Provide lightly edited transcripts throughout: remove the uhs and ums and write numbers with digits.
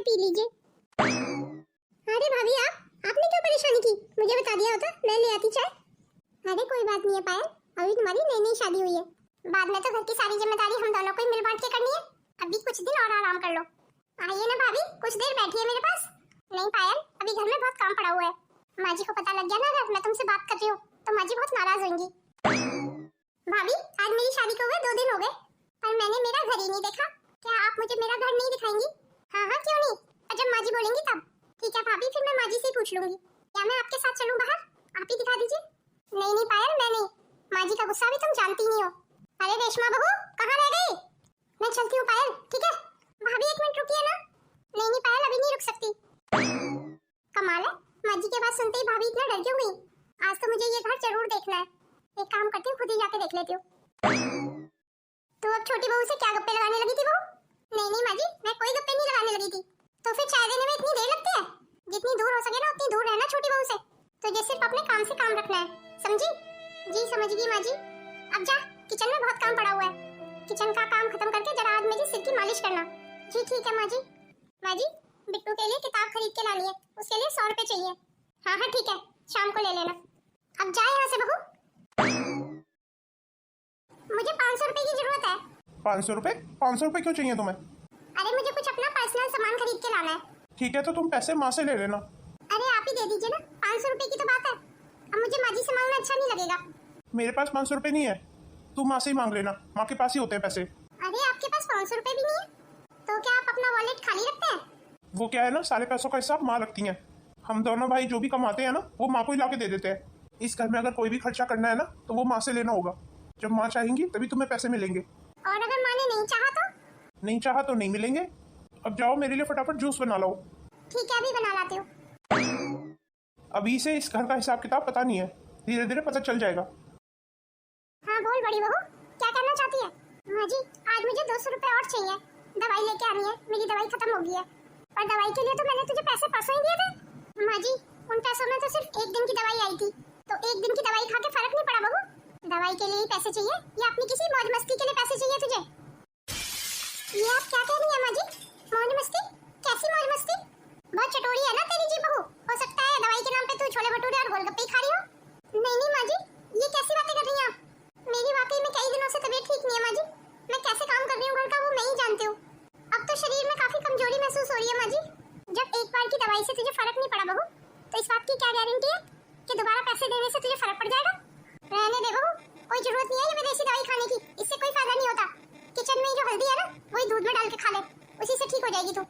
P लीजिए। अरे भाभी आपने क्यों परेशानी की? मुझे बता दिया होता, मैं ले आती चाय। अरे कोई बात नहीं है पायल, अभी तुम्हारी नई नई शादी हुई है, बाद में तो घर की सारी जिम्मेदारी हम दोनों को ही मिल बांट के करनी है। अभी कुछ दिन और आराम कर लो। आइए ना भाभी, कुछ देर बैठिए मेरे पास। नहीं पायल, अभी घर में बहुत काम पड़ा हुआ है। माँ जी को पता लग गया ना अगर मैं तुमसे बात कर रही हूँ तो माँ जी बहुत नाराज होंगी। भाभी आज मेरी शादी को हुए 2 दिन हो गए, पर मैंने मेरा घर ही नहीं देखा। क्या आप मुझे मेरा घर नहीं दिखाएंगी? हाँ हाँ क्यों नहीं, और जब माँ जी बोलेंगी तब। ठीक है भाभी, फिर मैं माँ जी से ही पूछ लूंगी। क्या मैं आपके साथ चलूं बाहर? आप ही दिखा दीजिए। नहीं नहीं पायल, मैं नहीं, माँ जी का गुस्सा भी तुम जानती नहीं हो। अरे रेशमा बहू कहाँ रह गई? मैं चलती हूँ पायल, ठीक है? भाभी 1 मिनट रुकिए ना। नहीं नहीं पायल, अभी नहीं रुक सकती। कमाल है, माँ जी की बात सुनते ही भाभी इतना डर क्यों गई? आज तो मुझे ये घर जरूर देखना है। एक काम करती हूँ, खुद ही जाके देख लेती हूँ। तो अब छोटी बहू से क्या गप्पे लगाने लगी थी बहू? नहीं नहीं माँ जी, मैं कोई गप्पे नहीं लगाने लगी थी। तो फिर चाय देने में इतनी देर लगती है? जितनी दूर हो सके ना उतनी दूर रहना छोटी बहू से। तुझे सिर्फ अपने काम से काम रखना है, समझी? जी समझ गई माँ जी। अब जा, किचन में बहुत काम पड़ा हुआ है। किचन का काम खत्म करके जरा आज मेरी सिर की मालिश करना। जी ठीक है माँ जी। माँ जी, बिट्टू के लिए किताब खरीद के लानी है, उसके लिए 100 रुपए चाहिए। हाँ हाँ ठीक है, शाम को ले लेना। अब जाए यहाँ से बहू। मुझे 500 रुपए की जरूरत है। 500 रुपए? 500 रुपए क्यों चाहिए तुम्हें? अरे मुझे कुछ अपना पर्सनल सामान खरीद के लाना है। ठीक है, तो तुम पैसे माँ से ले लेना। अरे आप ही दे दीजिए ना, 500 रुपए की तो बात है। अब मुझे माँ जी से मांगना अच्छा नहीं लगेगा। मेरे पास 500 रुपए नहीं है, तुम माँ से ही मांग लेना, माँ के पास ही होते हैं पैसे। अरे आपके पास 500 रुपए भी नहीं है, तो क्या आप अपना वॉलेट खाली रखते हैं? वो क्या है ना, सारे पैसों का हिसाब माँ रखती हैं। हम दोनों भाई जो भी कमाते हैं ना, वो माँ को ही ला के दे देते हैं। इस घर में अगर कोई भी खर्चा करना है ना, तो वो माँ से लेना होगा। जब माँ चाहेंगी तभी तुम्हें पैसे मिलेंगे। और अगर माँ ने नहीं चाहा तो? नहीं चाहा तो नहीं मिलेंगे। अब जाओ, मेरे लिए फटाफट जूस बना लो। ठीक है, अभी बना लाती हूँ। अभी से इस घर का हिसाब किताब पता नहीं है, धीरे धीरे पता चल जाएगा। हाँ बोल बड़ी बहू, क्या करना चाहती है? माँ जी, आज मुझे 200 रुपए और चाहिए, दवाई लेके आनी है, मेरी दवाई खत्म हो गई है। और दवाई के लिए तो मैंने तुझे पैसे परसों ही दिए थे। माँ जी, उन पैसों में तो सिर्फ 1 दिन की दवाई आई थी, तो 1 दिन की दवाई खा के फर्क नहीं पड़ा बहू। दवाई के लिए ही पैसे चाहिए या अपनी किसी मौज मस्ती के लिए पैसे चाहिए तुझे? ये आप क्या कह रही हैं माँ जी? मौज मस्ती? कैसी मौज मस्ती? बहुत चटोरी है ना तेरी जी बहू। हो सकता है दवाई के नाम पे तू छोले भटूरे और गोलगप्पे खा रही हो। नहीं नहीं माँ जी, ये कैसी बातें कर रही हैं आप? मेरी वाकई में कई दिनों से तबीयत ठीक नहीं है माँ जी। मैं कैसे काम कर रही हूँ घर का वो मैं ही जानती हूँ। अब तो शरीर में काफी कमजोरी महसूस हो रही है माँ जी। जब एक बार की दवाई से तुझे फर्क नहीं पड़ा बहू, तो इस बात की क्या गारंटी है कि दोबारा पैसे देने से तुझे फर्क पड़ जाएगा? रहने दे बहू, कोई जरूरत नहीं है ये विदेशी दवाई खाने की, इससे कोई फायदा नहीं होता। किचन में जो हल्दी है ना, वही दूध में डाल के खा ले, उसी से ठीक हो जाएगी तू।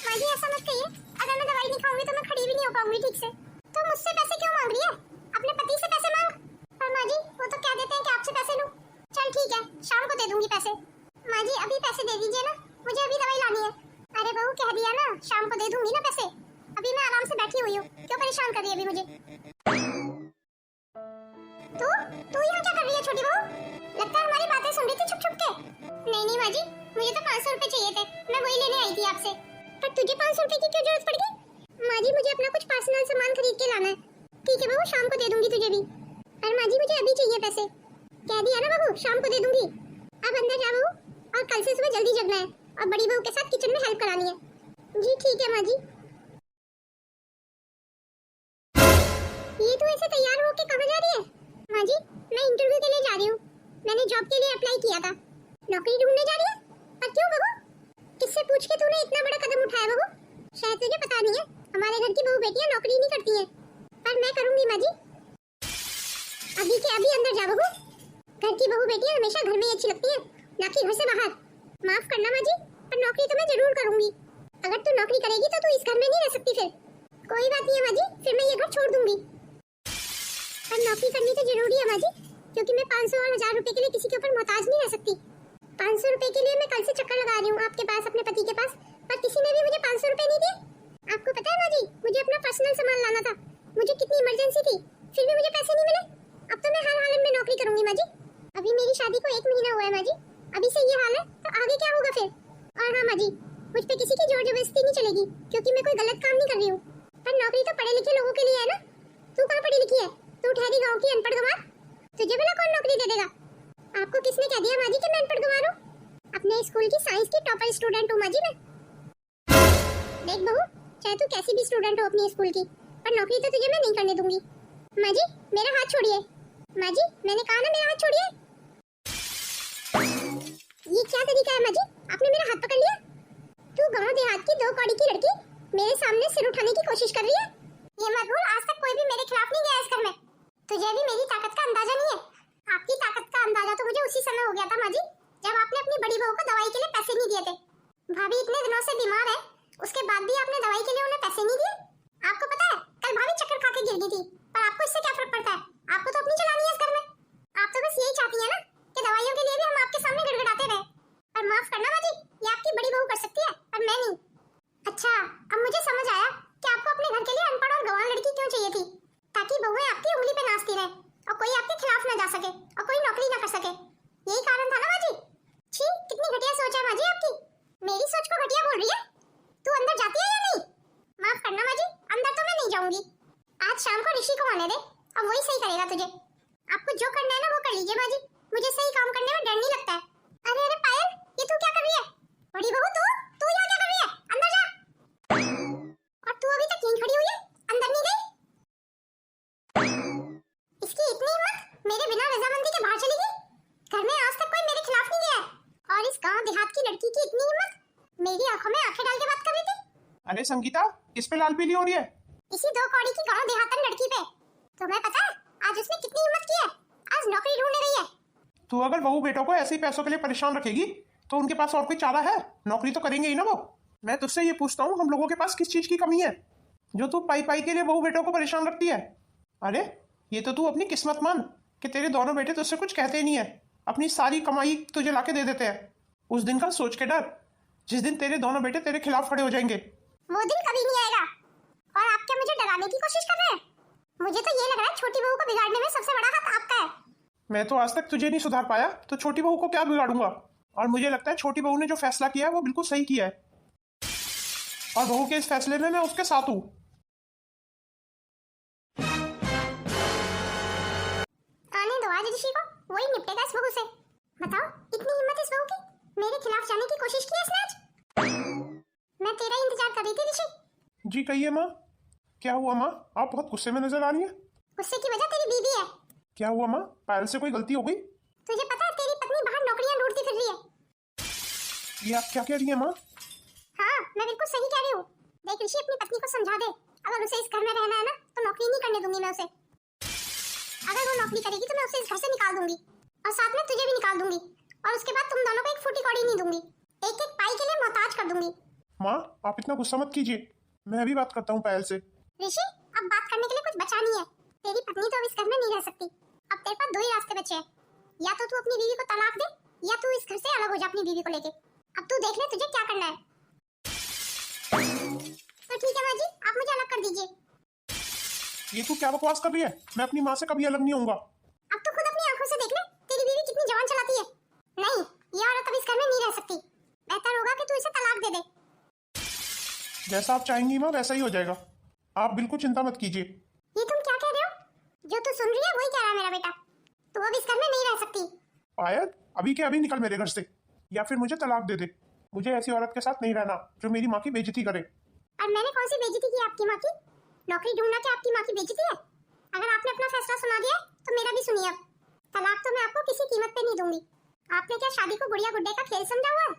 माँ जी ऐसा मत कहिए, अगर मैं दवाई नहीं खाऊंगी तो मैं खड़ी भी नहीं हो पाऊंगी ठीक से। तो मुझसे पैसे क्यों मांग रही है? अपने पति से पैसे मांग। पर माँ जी वो तो कह देते हैं कि आपसे पैसे लूं। चल ठीक है, शाम को दे दूंगी पैसे। माँ जी अभी पैसे दे दीजिए ना, मुझे अभी दवाई लानी है। अरे बहू कह दिया ना, शाम को दे दूंगी ना पैसे। अभी मैं आराम से बैठी हुई हूँ, क्यों परेशान कर रही है अभी मुझे? तू यहाँ क्या कर रही है छोटी बहू? लगता है हमारी बातें सुन रही थी छुप छुप के। नहीं नहीं माँ जी, मुझे तो 500 रुपए चाहिए थे, मैं वही लेने आई थी आपसे। पर तुझे 500 रुपए की क्यों जरूरत पड़ गई? माँ जी मुझे अपना कुछ पर्सनल सामान खरीद के लाना है। ठीक है बहू, शाम को दे दूंगी तुझे भी। पर माँ जी मुझे अभी चाहिए पैसे। कह दिया ना बहू, शाम को दे दूंगी। अब अंदर जा बहू, और कल से सुबह जल्दी जगना है और बड़ी बहू के साथ किचन में हेल्प करानी है। जी ठीक है माँ जी। ये तू ऐसे तैयार होके कहाँ जा रही है? माँ जी मैं इंटरव्यू के लिए जा रही हूँ, मैंने जॉब के लिए अप्लाई किया था। नौकरी ढूंढने जा रही है? पर क्यों बहू? किससे पूछ के तूने इतना बड़ा कदम उठाया बहू? शायद तुझे पता नहीं है, हमारे घर की बहू बेटियां नौकरी नहीं करती हैं, पर मैं करूंगी माँ जी। अभी के अभी अंदर जा बहू। घर की बहू बेटियां हमेशा घर में ही अच्छी लगती हैं, ना कि घर से बाहर। माफ करना माँ जी, पर नौकरी तो मैं जरूर करूंगी। अगर तू नौकरी करेगी तो तू इस घर में नहीं रह सकती फिर। कोई बात नहीं है माँ जी, फिर मैं ये घर छोड़ दूंगी। पर नौकरी करनी तो जरूरी है माँ जी, क्योंकि मैं 500 और 1000 रुपए के लिए किसी के ऊपर मोहताज नहीं रह सकती। 500 रुपए के लिए मैं कल से चक्कर लगा रही हूँ आपके पास, अपने पति के पास, पर किसी ने भी मुझे 500 रुपए नहीं दिए। आपको पता है माँ जी, मुझे अपना पर्सनल सामान लाना था, मुझे कितनी इमरजेंसी थी, फिर भी मुझे पैसे नहीं मिले। अब तो मैं हर हालत में नौकरी करूंगी माँ जी। अभी मेरी शादी को 1 महीना हुआ है माँ जी, अभी से ये हाल है तो आगे क्या होगा फिर? और हाँ माँ जी, मुझ पे किसी की जोर जबरदस्ती नहीं चलेगी, क्योंकि मैं कोई गलत काम नहीं कर रही हूँ। पर नौकरी तो पढ़े लिखे लोगों के लिए है ना। तू कहाँ पढ़ी लिखी है? तू ठहरी गाँव की अनपढ़ गंवार। तुझे भला कौन नौकरी दे देगा? आपको किसने कह दिया माँ जी कि मैं अनपढ़ गंवार हूँ? अपने स्कूल की साइंस की टॉपर स्टूडेंट हूँ माँ जी मैं। देख बहू, चाहे तू कैसी भी स्टूडेंट हो अपनी स्कूल की, पर नौकरी तो तुझे मैं नहीं करने दूंगी। माँ जी मेरा हाथ छोड़िए। माँ जी मैंने कहा ना मेरा हाथ छोड़िए। ये क्या तरीका है माँ जी, आपने मेरा हाथ पकड़ लिया। तू गांव देहात की 2 कौड़ी की लड़की मेरे सामने सिर उठाने की कोशिश कर रही है। ये मत भूल, आज तक कोई भी मेरे खिलाफ नहीं गया इस घर में। तुझे भी मेरी ताकत का अंदाजा नहीं है। आपकी ताकत का अंदाजा तो मुझे उसी समय हो गया था माँ जी, जब आपने अपनी बड़ी बहू को दवाई के लिए पैसे नहीं दिए थे। भाभी इतने दिनों से बीमार है, उसके बाद भी आपने दवाई के लिए उन्हें पैसे नहीं दिए। आपको पता है कल भाभी चक्कर खा के गिर गई थी, पर आपको इससे क्या फर्क पड़ता है? आपको तो अपनी चलानी है इस घर में। आप तो बस यही चाहती है ना कि दवाइयों के लिए भी हम आपके सामने गड़गड़ाते रहे। पर माफ करना माँ जी, ये आपकी बड़ी बहू कर सकती है पर मैं नहीं। अच्छा अब मुझे समझ आया कि आपको अपने घर के लिए अनपढ़ और गंवार लड़की क्यों चाहिए थी, ताकि बहुएं आपकी उंगली पे नाचती रहे और कोई आपके खिलाफ ना जा सके और कोई नौकरी ना कर सके। यही कारण था ना माँ जी? छी, कितनी घटिया सोच है माँ जी आपकी। मेरी सोच को घटिया बोल रही है? तू अंदर जाती है या नहीं? माफ करना माँ जी, अंदर तो मैं नहीं जाऊंगी। आज शाम को ऋषि को आने दे और वही सही करेगा तुझे। आपको जो करना है ना वो कर लीजिए माँ जी, मुझे सही काम करने में डर नहीं लगता है। अरे अरे पायल, ये तू क्या कर रही है? बड़ी बहू तू यहाँ क्या कर रही है? अंदर जा। और तू अभी तक यहीं खड़ी हुई है, अंदर नहीं गई? इसकी इतनी हिम्मत, मेरे बिना रजामंदी के बाहर चली गई। घर में आज तक कोई मेरे खिलाफ नहीं गया है और इस गांव देहात की लड़की की इतनी हिम्मत, मेरी आंखों में आंखें डाल के बात कर रही थी। अरे संगीता, किस पे लाल पीली हो रही है? इसी 2 कौड़ी की गांव देहातन लड़की पे। तुम्हें पता है आज उसने कितनी हिम्मत की है? आज नौकरी ढूंढने गई है। तू अगर बहू बेटों को ऐसे ही पैसों के लिए परेशान रखेगी तो उनके पास और कोई चारा है? नौकरी तो करेंगे ही ना वो। मैं तुझसे ये पूछता हूँ, हम लोगों के पास किस चीज की कमी है जो तू पाई पाई के लिए बहू बेटों को परेशान रखती है? अरे ये तो तू अपनी किस्मत मान कि तेरे दोनों बेटे तुझसे कुछ कहते ही नहीं है, अपनी सारी कमाई तुझे लाके दे देते हैं। उस दिन का सोच के डर, जिस दिन तेरे दोनों बेटे तेरे खिलाफ खड़े हो जाएंगे। वो दिन कभी नहीं आएगा। और आप क्या मुझे डराने की कोशिश कर रहे हैं? मुझे तो ये लग रहा है छोटी बहू को बिगाड़ने में सबसे बड़ा हाथ आपका है। मैं तो आज तक तुझे नहीं सुधार पाया तो छोटी बहू को क्या बिगाड़ूंगा? और मुझे लगता है छोटी बहू ने जो फैसला किया है वो बिल्कुल सही किया है और बहू के इस फैसले में मैं उसके साथ हूँ। आने दो आज ऋषि को, वही निपटेगा इस बहू से। बताओ इतनी हिम्मत इस बहू की, मेरे खिलाफ जाने की कोशिश की इसने आज। मैं तेरा इंतजार कर रही थी ऋषि। जी कहिए माँ, क्या हुआ माँ? आप बहुत गुस्से में नजर आ रही है। गुस्से की वजह तेरी बीवी है। क्या हुआ माँ? पायल से कोई गलती हो गई? तुझे पता है तेरी पत्नी बाहर नौकरियां ढूंढती फिर रही है। ये आप क्या कह रही है माँ? हाँ मैं बिल्कुल सही कह रही हूँ। देख ऋषि, अपनी पत्नी को समझा दे, अगर उसे इस घर में रहना है ना तो नौकरी नहीं करने दूंगी मैं उसे। अगर वो नौकरी करेगी तो मैं उसे इस घर से निकाल दूंगी और साथ में तुझे भी निकाल दूंगी और उसके बाद तुम दोनों को एक फूटी कौड़ी नहीं दूंगी, एक एक पाई के लिए मोहताज कर दूंगी। माँ आप इतना गुस्सा मत कीजिए, मैं अभी बात करता हूँ पायल से। ऋषि अब बात करने के लिए कुछ बचा नहीं है। तेरी पत्नी तो अब इस घर में नहीं रह सकती। अब तेरे पास 2 ही रास्ते बचे हैं, या तो तू अपनी बीवी को तलाक दे या तू इस घर से अलग हो जा अपनी बीवी को लेके। अब तू देख ले तुझे क्या करना है। तो ठीक है माँ जी, आप मुझे अलग कर दीजिए। ये तू क्या बकवास कर रही है? मैं अपनी माँ से कभी अलग नहीं होऊंगा। अब तो खुद अपनी आंखों से देख ले, तेरी बीवी कितनी जवान चलाती है। नहीं, ये औरत अब इस घर में नहीं रह सकती। बेहतर होगा कि तू इसे तलाक दे दे। जैसा आप चाहेंगी माँ वैसा ही हो जाएगा, आप बिल्कुल चिंता मत कीजिए। ये तुम क्या कह रहे हो? जो तू सुन रही है वही कह रहा है मेरा बेटा। तू अब इस घर में नहीं रह सकती। पायल अभी के अभी निकल मेरे घर से, या फिर मुझे तलाक दे दे। मुझे ऐसी औरत के साथ नहीं रहना जो मेरी माँ की बेइज्जती करे। और मैंने कौन सी बेइज्जती की आपकी माँ की? नौकरी ढूंढना क्या आपकी माँ की बेइज्जती है? अगर आपने अपना फैसला सुना दिया तो मेरा भी सुनिए। अब तलाक तो मैं आपको किसी कीमत पे नहीं दूंगी। आपने क्या शादी को गुड़िया गुड्डे का खेल समझा हुआ है?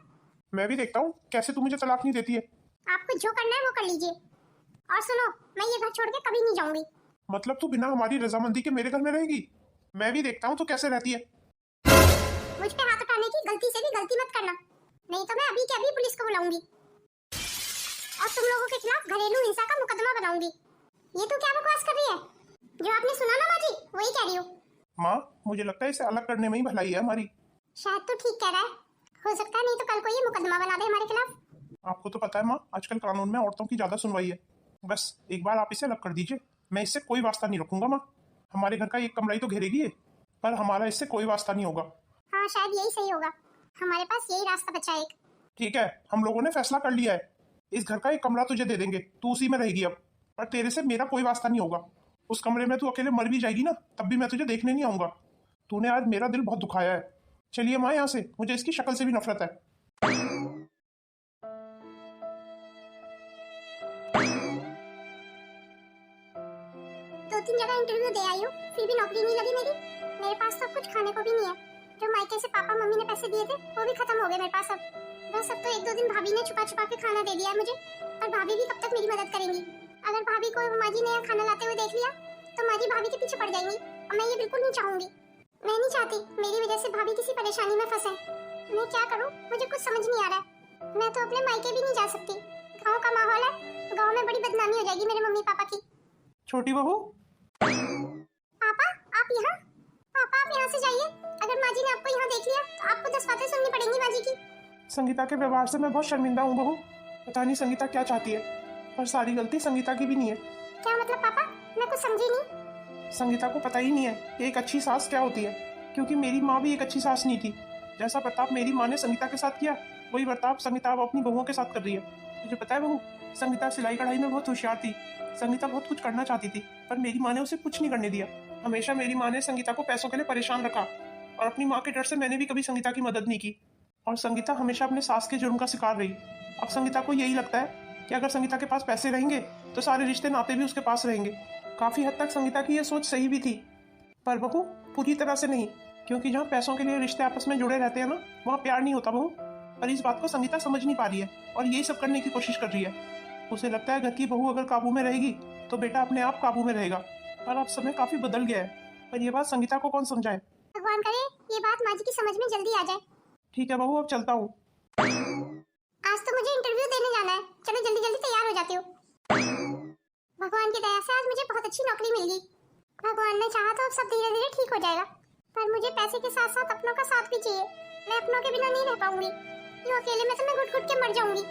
मैं भी देखता हूँ कैसे तू मुझे तलाक नहीं देती है। आपको जो करना है वो कर लीजिए। और सुनो, मैं ये घर छोड़ के कभी नहीं जाऊंगी। मतलब तू बिना हमारी रजामंदी के मेरे घर में रहेगी? मैं भी देखता हूँ तू कैसे रहती है। मुझ पे हाथ उठाने की गलती से भी गलती मत करना, नहीं तो मैं अभी के अभी पुलिस को बुलाऊंगी और तुम लोगों के खिलाफ घरेलू हिंसा का मुकदमा बनाऊंगी। ये तो क्या बकवास कर रही है? जो आपने सुना ना माँ जी, वही कह रही हूँ। माँ मुझे लगता है इसे अलग करने में ही भलाई है हमारी। शायद तो ठीक कह रहा है, हो सकता है नहीं तो कल को ये मुकदमा बना दे हमारे खिलाफ। आपको तो पता है माँ, आजकल कानून में औरतों की ज्यादा सुनवाई है। बस एक बार आप इसे अलग कर दीजिए, मैं इससे कोई वास्ता नहीं रखूंगा माँ। हमारे घर का एक कमरा ही तो घेरेगी ये, पर हमारा इससे कोई वास्ता नहीं होगा। हाँ शायद यही सही होगा, हमारे पास यही रास्ता बचा है एक। ठीक है, हम लोगों ने फैसला कर लिया है, इस घर का एक कमरा तुझे दे देंगे, तू उसी में रहेगी अब। पर तेरे से मेरा कोई वास्ता नहीं होगा। उस कमरे में तू अकेले मर भी जाएगी ना, तब भी मैं तुझे देखने नहीं आऊंगा। तूने आज मेरा दिल बहुत दुखाया है। चलिए माँ यहाँ से, मुझे इसकी शक्ल से भी नफरत है। 2-3 जगह इंटरव्यू दे आई हूँ, फिर भी नौकरी नहीं लगी मेरी। मेरे पास तो कुछ खाने को भी नहीं है। जो मायके से पापा मम्मी ने पैसे दिए थे वो भी खत्म हो गए मेरे पास अब। बस अब तो 1-2 दिन भाभी ने छुपा छुपा के खाना दे दिया है मुझे, पर भाभी भी कब तक मेरी मदद करेंगी। अगर भाभी को माँ जी ने यहाँ खाना लाते हुए देख लिया तो माँ जी भाभी के पीछे पड़ जाएंगी, और मैं ये बिल्कुल नहीं चाहूंगी। मैं नहीं चाहती मेरी वजह से भाभी किसी परेशानी में फंसे। मैं क्या करूँ, मुझे कुछ समझ नहीं आ रहा है। मैं तो अपने मायके भी नहीं जा सकती, गाँव का माहौल है, गाँव में बड़ी बदनामी हो जाएगी मेरे मम्मी पापा की। छोटी बहू, पापा आप यहाँ, पापा आप यहाँ से जाइए। अगर माँ जी ने आपको यहाँ देख लिया तो आपको 10 बातें सुननी पड़ेंगी माँ जी की। संगीता के व्यवहार से मैं बहुत शर्मिंदा हूँ बहू। पता नहीं संगीता क्या चाहती है, पर सारी गलती संगीता की भी नहीं है। क्या मतलब पापा, मैं कुछ समझी नहीं। संगीता को पता ही नहीं है कि एक अच्छी सास क्या होती है, क्योंकि मेरी माँ भी एक अच्छी सास नहीं थी। जैसा बर्ताव मेरी माँ ने संगीता के साथ किया, वही बर्ताव संगीता अब अपनी बहुओं के साथ कर रही है। मुझे पता है बहू, संगीता सिलाई कढ़ाई में बहुत होशियार थी। संगीता बहुत कुछ करना चाहती थी, पर मेरी माँ ने उसे कुछ नहीं करने दिया। हमेशा मेरी माँ ने संगीता को पैसों के लिए परेशान रखा, और अपनी माँ के डर से मैंने भी कभी संगीता की मदद नहीं की, और संगीता हमेशा अपने सास के जुर्म का शिकार रही। अब संगीता को यही लगता है कि अगर संगीता के पास पैसे रहेंगे तो सारे रिश्ते नाते भी उसके पास रहेंगे। काफ़ी हद तक संगीता की ये सोच सही भी थी, पर बहू पूरी तरह से नहीं, क्योंकि जहाँ पैसों के लिए रिश्ते आपस में जुड़े रहते हैं ना, वहाँ प्यार नहीं होता बहू। पर इस बात को संगीता समझ नहीं पा रही है और यही सब करने की कोशिश कर रही है। उसे लगता है घर की बहू अगर काबू में रहेगी तो बेटा अपने आप काबू में रहेगा, पर अब समय काफ़ी बदल गया है। पर यह बात संगीता को कौन समझाए। भगवान करे ये बात माँ जी की समझ में जल्दी आ जाए। ठीक है बहू, अब चलता हूँ। आज तो मुझे इंटरव्यू देने जाना है, चलो जल्दी जल्दी तैयार हो जाती हूँ। भगवान की दया से आज मुझे बहुत अच्छी नौकरी मिल गई। भगवान ने चाहा तो अब सब धीरे धीरे ठीक हो जाएगा, पर मुझे पैसे के साथ साथ अपनों का साथ भी चाहिए। मैं अपनों के बिना नहीं रह पाऊंगी, यूं अकेले में तो मैं घुट घुट के मर जाऊंगी।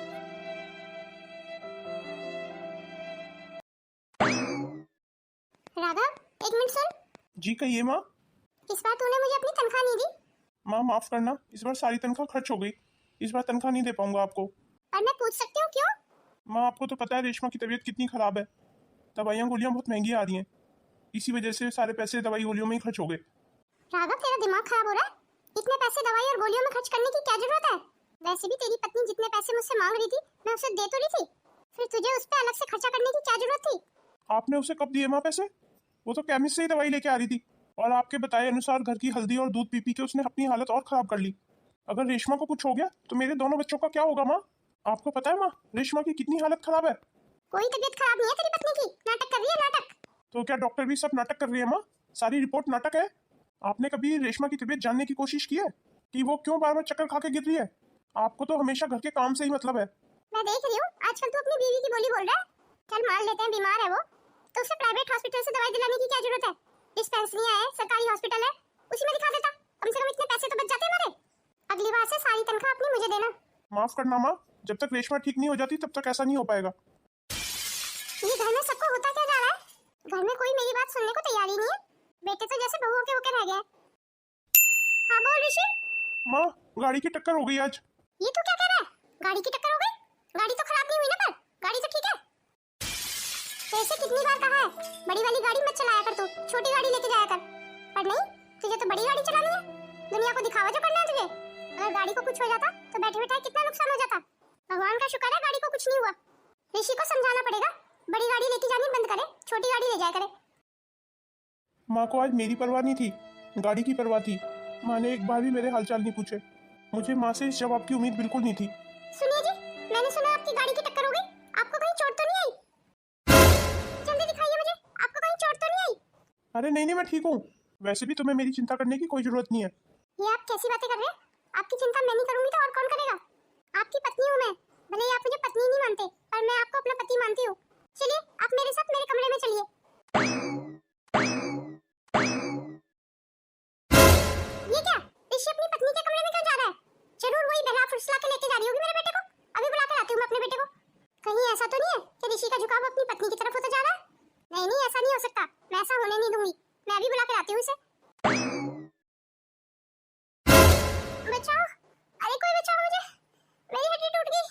राघव, एक मिनट सुन। जी कहिए माँ। इस बार तूने मुझे अपनी तनख्वाह नहीं दी। माँ माफ करना, इस बार सारी तनख्वाह खर्च हो गई। इस बार तनख्वाह नहीं दे पाऊंगा आपको। पर मैं पूछ सकती हूँ क्यों? माँ आपको तो पता है रेशमा की तबीयत कितनी खराब है। दवाइयाँ गोलियाँ बहुत महंगी आ रही हैं, इसी वजह से सारे पैसे दवाई गोलियों में ही खर्च हो गए। राघव, तेरा दिमाग खराब हो रहा है? इतने पैसे दवाई और गोलियों में खर्च करने की क्या जरूरत है? वैसे भी तेरी पत्नी जितने पैसे मुझसे मांग रही थी मैं उसे दे तो रही थी, फिर तुझे उस पर अलग से खर्चा करने की क्या जरूरत थी? आपने उसे कब दिए माँ पैसे? वो तो केमिस्ट से ही दवाई लेके आ रही थी, और आपके बताए अनुसार घर की हल्दी और दूध पी पी के उसने अपनी हालत और खराब कर ली। अगर रेशमा को कुछ हो गया तो मेरे दोनों बच्चों का क्या होगा माँ? आपको पता है माँ रेशमा की कितनी हालत खराब है। कोई तबीयत खराब नहीं है तेरी पत्नी की, नाटक कर रही है नाटक। तो क्या डॉक्टर भी सब नाटक कर रही है माँ? सारी रिपोर्ट नाटक है। आपने कभी रेशमा की तबीयत जानने की कोशिश की है कि वो क्यों बार बार चक्कर खा के गिर रही है? आपको तो हमेशा घर के काम से ही मतलब है। मैं देख रही हूँ आजकल तू अपनी बीवी की बोली बोल रहा है। चल मान लेते हैं बीमार है वो, तो उसे प्राइवेट हॉस्पिटल से दवाई दिलाने की क्या जरूरत है? डिस्पेंसरियां है, सरकारी हॉस्पिटल है, उसी में दिखा देता। कम से कम इतने पैसे तो बच जाते हमारे। अगली बार से सारी तनख्वाह अपनी मुझे देना। माफ करना माँ, जब तक रेशमा ठीक नहीं हो जाती तब तक ऐसा नहीं हो पाएगा। ये घर में सबको होता क्या जा रहा है? घर में कोई मेरी बात सुनने को तैयार ही नहीं है। बेटे तो जैसे बहुओं के होकर रह गए। हाँ बोल ऋषि। माँ गाड़ी की टक्कर हो गई आज। ये तू क्या कह रहा है? गाड़ी की टक्कर हो गई? गाड़ी तो खराब नहीं हुई ना, पर गाड़ी तो ठीक है। वैसे कितनी बार कहा है बड़ी वाली गाड़ी मत चलाया कर, तू छोटी गाड़ी लेके जाया कर। पर नहीं, तुझे तो बड़ी गाड़ी चलानी है। दुनिया को दिखावा जो करना है तुझे। अगर गाड़ी को कुछ हो जाता तो बैठे बैठे कितना नुकसान हो जाता। भगवान का शुक्र है गाड़ी को कुछ नहीं हुआ। ऋषि को समझाना पड़ेगा, बड़ी गाड़ी लेके जानी बंद करे, छोटी गाड़ी ले जाया करे। माँ को आज मेरी परवाह नहीं थी, गाड़ी की परवाह थी। माँ ने एक बार भी मेरे हालचाल नहीं पूछे। मुझे माँ से इस जवाब की उम्मीद बिल्कुल नहीं थी। सुनिए जी, मैंने सुना आपकी गाड़ी की टक्कर हो गई। आपको कहीं चोट तो नहीं आई? जल्दी दिखाइए मुझे, आपको कहीं चोट तो नहीं आई? अरे नहीं नहीं, मैं ठीक हूँ। वैसे भी तुम्हें मेरी चिंता करने की कोई जरूरत नहीं है। ये आप कैसी बातें कर रहे हैं? आपकी चिंता मैं नहीं करूंगी तो और कौन करेगा? आपकी पत्नी हूँ मैं। भले ही आप मुझे पत्नी नहीं मानते, पर मैं आपको अपना पति मानती हूँ। चलिए आप मेरे साथ मेरे कमरे में चलिए। ये क्या? ऋषि अपनी पत्नी के कमरे में क्यों जा रहा है? जरूर वही बहला फुसला के लेके जा रही होगी मेरे बेटे को। अभी बुला कर आती हूँ मैं अपने बेटे को। कहीं ऐसा तो नहीं है कि ऋषि का झुकाव अपनी पत्नी की तरफ होता जा रहा है? नहीं नहीं, ऐसा नहीं हो सकता। मैं ऐसा होने नहीं दूंगी। मैं अभी बुला कर आती हूँ इसे। बचाओ, अरे कोई बचाओ मुझे, मेरी हड्डी टूट गई।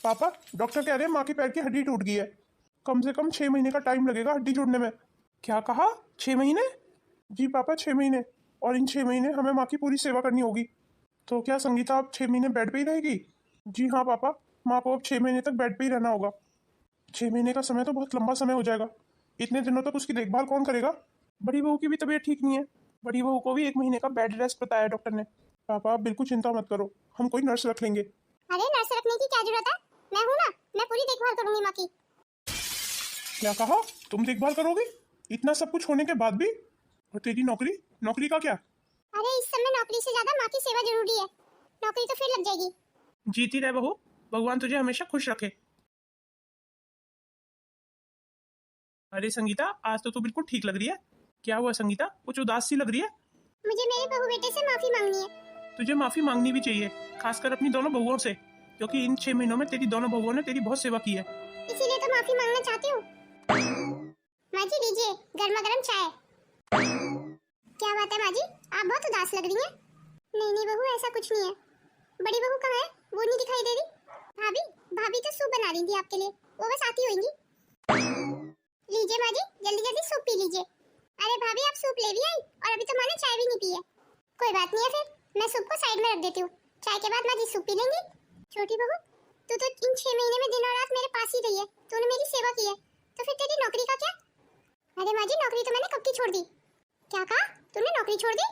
पापा डॉक्टर कह रहे हैं माँ की पैर की हड्डी टूट गई है। कम से कम 6 महीने का टाइम लगेगा हड्डी जुड़ने में। क्या कहा? 6 महीने? जी पापा 6 महीने, और इन 6 महीने हमें माँ की पूरी सेवा करनी होगी। तो क्या संगीता अब 6 महीने बेड पे ही रहेगी? जी हाँ पापा, माँ को अब 6 महीने तक बेड पे ही रहना होगा। 6 महीने का समय तो बहुत लंबा समय हो जाएगा। इतने दिनों तक उसकी देखभाल कौन करेगा? बड़ी बहू की भी तबीयत ठीक नहीं है। बड़ी बहू को भी 1 महीने का बेड रेस्ट बताया डॉक्टर ने। पापा आप बिल्कुल चिंता मत करो, हम कोई नर्स रख लेंगे। अरे नर्स रखने की क्या जरूरत है, मैं हूँ ना, मैं पूरी देखभाल करूंगी माँ की। क्या कहा? तुम देखभाल करोगी इतना सब कुछ होने के बाद भी? और तेरी नौकरी, नौकरी का क्या? अरे इस समय नौकरी से ज्यादा माँ की सेवा जरूरी है, नौकरी तो फिर लग जाएगी। जीती रहे बहू, भगवान तुझे हमेशा खुश रखे। अरे संगीता, आज तो तू बिल्कुल ठीक लग रही है। क्या हुआ संगीता, कुछ उदास सी लग रही है? मुझे मेरे बहू बेटे से माफी मांगनी है। तुझे माफी मांगनी भी चाहिए, खासकर अपनी दोनों बहुओं से, क्योंकि इन 6 महीनों में तेरी दोनों बहुओं ने तेरी बहुत सेवा की है। इसीलिए तो माफी मांगना चाहती हूँ। माँ जी लीजिए गर्मा गर्म चाय। क्या बात है माँ जी, आप बहुत उदास लग रही हैं। नहीं बहू ऐसा कुछ नहीं है। बड़ी बहू कहाँ है, वो नहीं दिखाई दे रही। भाभी, भाभी तो सूप बना रही थी आपके लिए, वो बस आती होंगी। लीजिए माँ जी, जल्दी जल्दी सूप पी लीजिए। अरे भाभी आप सूप ले भी आई और अभी तो माँ ने चाय भी नहीं पी है। कोई बात नहीं है, फिर मैं सूप को साइड में रख देती हूँ, चाय के बाद माँ जी सूप पी लेंगी। छोटी बहू, तू तो इन 6 महीने में दिन और रात मेरे पास ही रही है, तूने मेरी सेवा की है, तो फिर तेरी नौकरी का क्या? अरे माँ जी नौकरी तो मैंने कब की छोड़ दी। क्या कहा, तूने नौकरी छोड़ दी?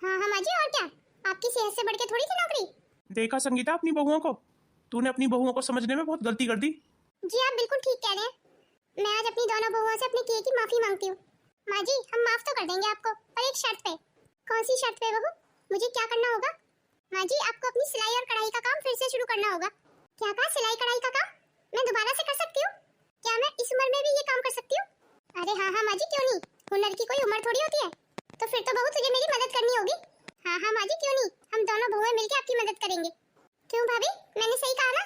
हाँ माँ जी, और क्या, आपकी सेहत से बढ़ के थोड़ी थी नौकरी। देखा संगीता अपनी बहुओं को, तूने अपनी बहुओं को समझने में बहुत गलती कर दी। जी आप बिल्कुल ठीक कह रहे हैं। मैं आज अपनी दोनों बहुओं से अपने किए की माफी मांगती हूँ। माँ जी हम माफ तो कर देंगे आपको, पर एक शर्त पे। कौन सी शर्त पे बहू, मुझे क्या करना होगा? माँ जी आपको अपनी सिलाई और कढ़ाई का काम फिर से शुरू करना होगा। क्या कहा, सिलाई कढ़ाई का काम मैं दोबारा से कर सकती हूँ? क्या मैं इस उम्र में भी ये काम कर सकती हूँ? अरे हाँ माँ जी क्यों नहीं, हुनर की कोई उम्र थोड़ी होती है। तो फिर तो बहू तुझे मेरी मदद करनी होगी। हाँ माँ जी क्यों नहीं, हम दोनों बहुएं मिलकर आपकी मदद करेंगे। क्यों भाभी, मैंने सही कहा ना?